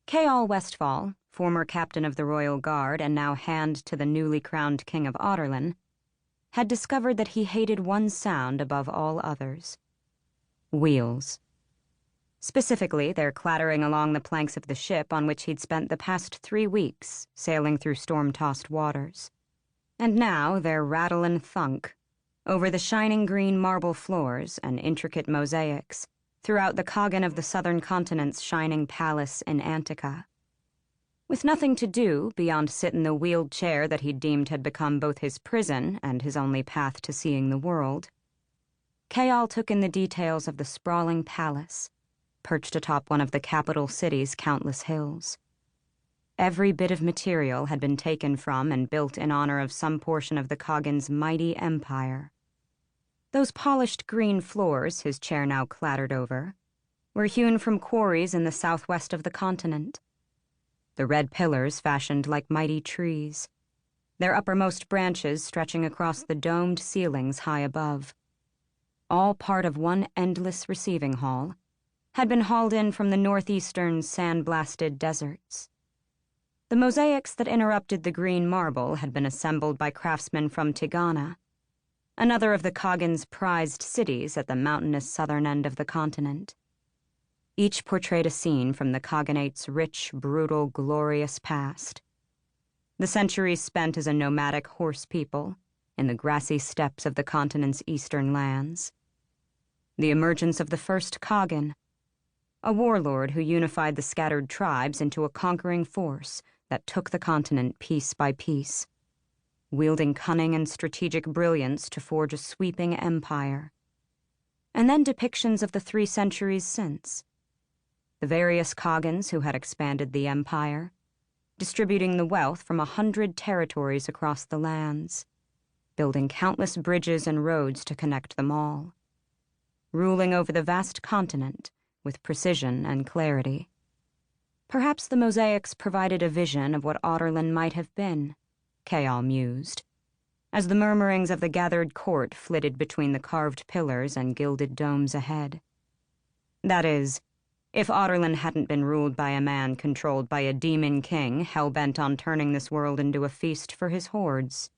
Chaol Westfall, former captain of the Royal Guard and now hand to the newly crowned King of Audurlin, had discovered that he hated one sound above all others: wheels. Specifically, their clattering along the planks of the ship on which he'd spent the past 3 weeks sailing through storm-tossed waters. And now their rattle and thunk over the shining green marble floors and intricate mosaics throughout the Coggin of the southern continent's shining palace in Antica. With nothing to do beyond sit in the wheeled chair that he deemed had become both his prison and his only path to seeing the world, Chaol took in the details of the sprawling palace, perched atop one of the capital city's countless hills. Every bit of material had been taken from and built in honor of some portion of the Coggin's mighty empire. Those polished green floors his chair now clattered over were hewn from quarries in the southwest of the continent. The red pillars fashioned like mighty trees, their uppermost branches stretching across the domed ceilings high above. All part of one endless receiving hall, had been hauled in from the northeastern sand-blasted deserts. The mosaics that interrupted the green marble had been assembled by craftsmen from Tigana, another of the Coggin's prized cities at the mountainous southern end of the continent. Each portrayed a scene from the Cogginate's rich, brutal, glorious past. The centuries spent as a nomadic horse people in the grassy steppes of the continent's eastern lands. The emergence of the first Coggin, a warlord who unified the scattered tribes into a conquering force that took the continent piece by piece, wielding cunning and strategic brilliance to forge a sweeping empire. And then depictions of the 3 centuries since. The various Coggins who had expanded the empire, distributing the wealth from 100 territories across the lands, building countless bridges and roads to connect them all, ruling over the vast continent with precision and clarity. Perhaps the mosaics provided a vision of what Audurlin might have been, Chaol mused, as the murmurings of the gathered court flitted between the carved pillars and gilded domes ahead. That is, if Audurlin hadn't been ruled by a man controlled by a demon king hell-bent on turning this world into a feast for his hordes.